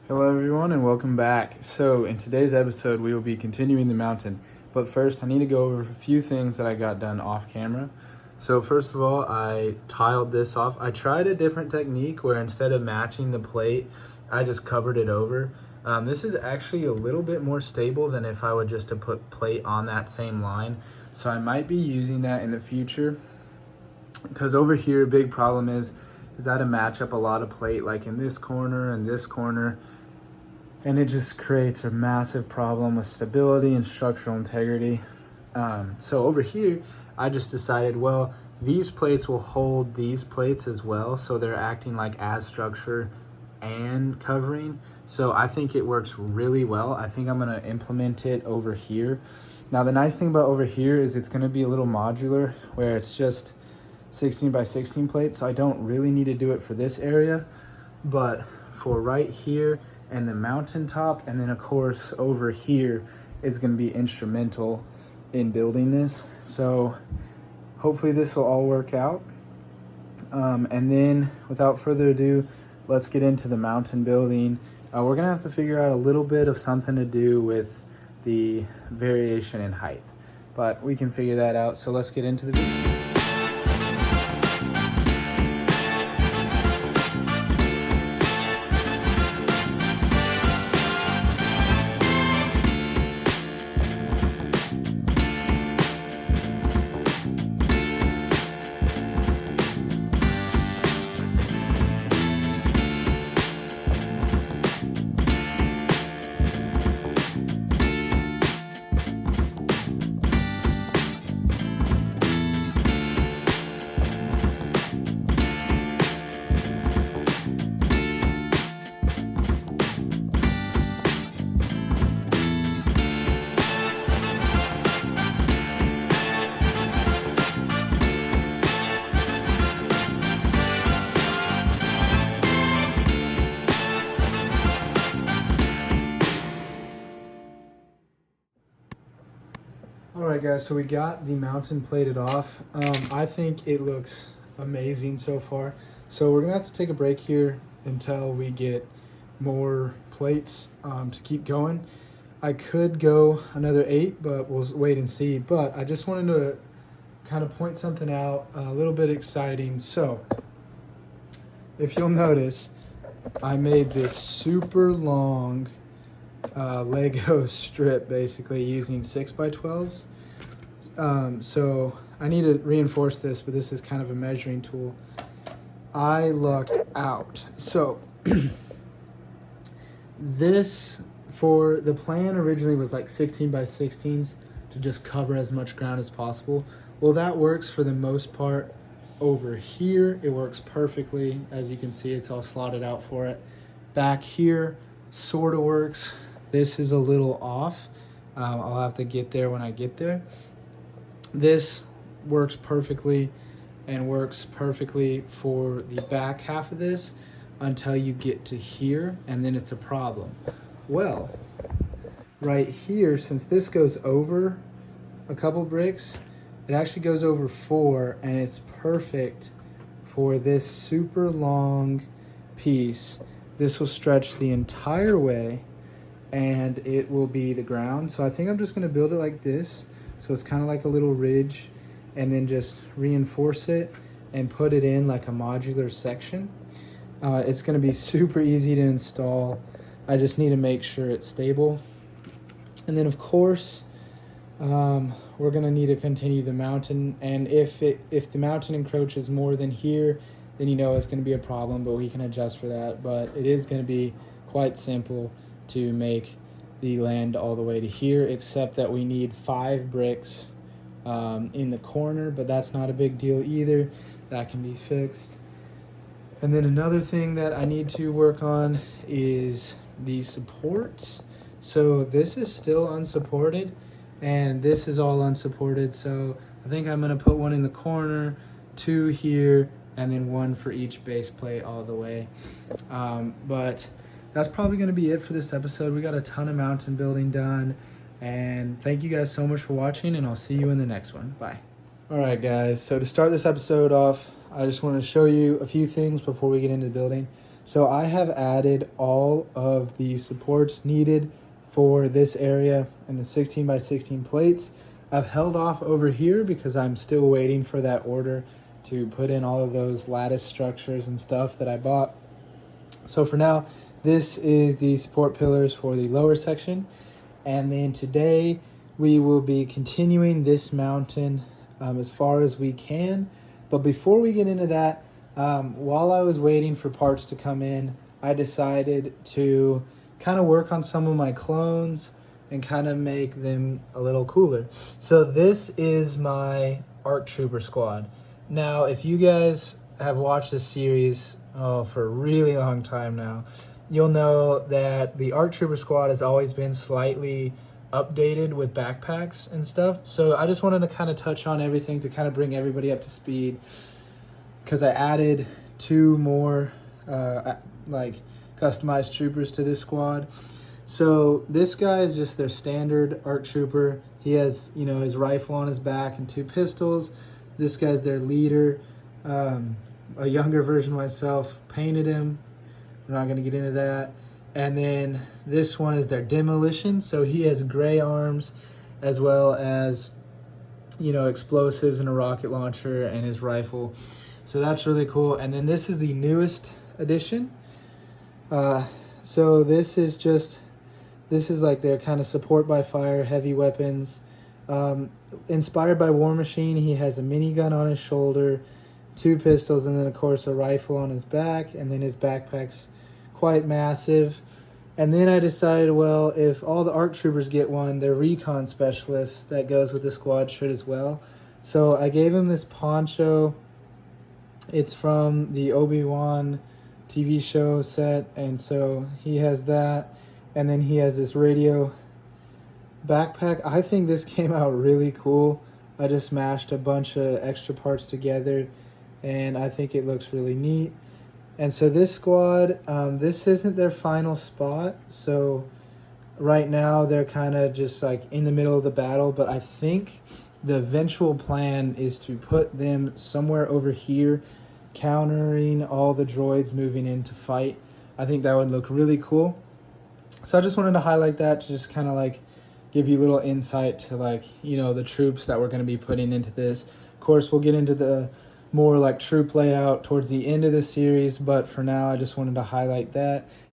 Hello everyone and welcome back. So in today's episode we will be continuing the mountain, but first I need to go over a few things that I got done off camera. So first of all, I tiled this off. I tried a different technique where instead of matching the plate, I just covered it over. This is actually a little bit more stable than if I would just to put plate on that same line. So I might be using that in the future, because over here a big problem is I had to match up a lot of plate like in this corner and this corner, and it just creates a massive problem with stability and structural integrity. So over here, I just decided, well, these plates will hold these plates as well, so they're acting like as structure and covering. So I think it works really well. I think I'm gonna implement it over here. Now the nice thing about over here is it's gonna be a little modular where it's just 16 by 16 plates, so I don't really need to do it for this area, but for right here and the mountaintop, and then of course over here, it's going to be instrumental in building this. So hopefully this will all work out. And then without further ado, let's get into the mountain building. We're gonna have to figure out a little bit of something to do with the variation in height, but we can figure that out. So let's get into the video. Alright guys, so we got the mountain plated off. I think it looks amazing so far. So we're gonna have to take a break here until we get more plates to keep going. I could go another 8, but we'll wait and see. But I just wanted to kind of point something out a little bit exciting. So if you'll notice, I made this super long Lego strip basically using 6x12s. So I need to reinforce this, but this is kind of a measuring tool. I lucked out. So this, for the plan originally was like 16 by 16s to just cover as much ground as possible. Well, that works for the most part. Over here it works perfectly. As you can see, it's all slotted out for it. Back here sort of works. This is a little off. I'll have to get there when I get there. This works perfectly and works perfectly for the back half of this until you get to here, and then it's a problem. Well, right here, since this goes over a couple bricks, it actually goes over 4, and it's perfect for this super long piece. This will stretch the entire way, and it will be the ground. So I think I'm just gonna build it like this. So it's kind of like a little ridge, and then just reinforce it and put it in like a modular section. It's gonna be super easy to install. I just need to make sure it's stable. And then of course, we're gonna need to continue the mountain. And if the mountain encroaches more than here, then you know it's gonna be a problem, but we can adjust for that. But it is gonna be quite simple to make the land all the way to here, except that we need 5 bricks in the corner, but that's not a big deal either. That can be fixed. And then another thing that I need to work on is the supports. So this is still unsupported, and this is all unsupported. So I think I'm gonna put 1 in the corner, 2 here, and then 1 for each base plate all the way. But that's probably going to be it for this episode. We got a ton of mountain building done, and thank you guys so much for watching, and I'll see you in the next one. Bye. All right, guys. So to start this episode off, I just want to show you a few things before we get into the building. So I have added all of the supports needed for this area and the 16 by 16 plates. I've held off over here because I'm still waiting for that order to put in all of those lattice structures and stuff that I bought. So for now, this is the support pillars for the lower section. And then today we will be continuing this mountain as far as we can. But before we get into that, while I was waiting for parts to come in, I decided to kind of work on some of my clones and kind of make them a little cooler. So this is my ARC Trooper squad. Now, if you guys have watched this series for a really long time now, you'll know that the ARC Trooper squad has always been slightly updated with backpacks and stuff. So I just wanted to kind of touch on everything to kind of bring everybody up to speed, because I added 2 more like customized troopers to this squad. So this guy is just their standard ARC Trooper. He has, you know, his rifle on his back and 2 pistols. This guy's their leader. A younger version of myself painted him. We're not going to get into that. And then this one is their demolition. So he has gray arms as well as, you know, explosives and a rocket launcher and his rifle. So that's really cool. And then this is the newest edition. So this is like their kind of support by fire, heavy weapons. Inspired by War Machine, he has a minigun on his shoulder, 2 pistols, and then of course a rifle on his back, and then his backpack's quite massive. And then I decided, well, if all the ARC Troopers get one, their recon specialist that goes with the squad should as well. So I gave him this poncho. It's from the Obi-Wan TV show set, and so he has that. And then he has this radio backpack. I think this came out really cool. I just mashed a bunch of extra parts together, and I think it looks really neat. And so this squad, this isn't their final spot. So right now they're kind of just like in the middle of the battle, but I think the eventual plan is to put them somewhere over here, countering all the droids moving in to fight. I think that would look really cool. So I just wanted to highlight that to just kind of like give you a little insight to, like, you know, the troops that we're going to be putting into this. Of course, we'll get into the more like troop layout towards the end of the series, but for now I just wanted to highlight that.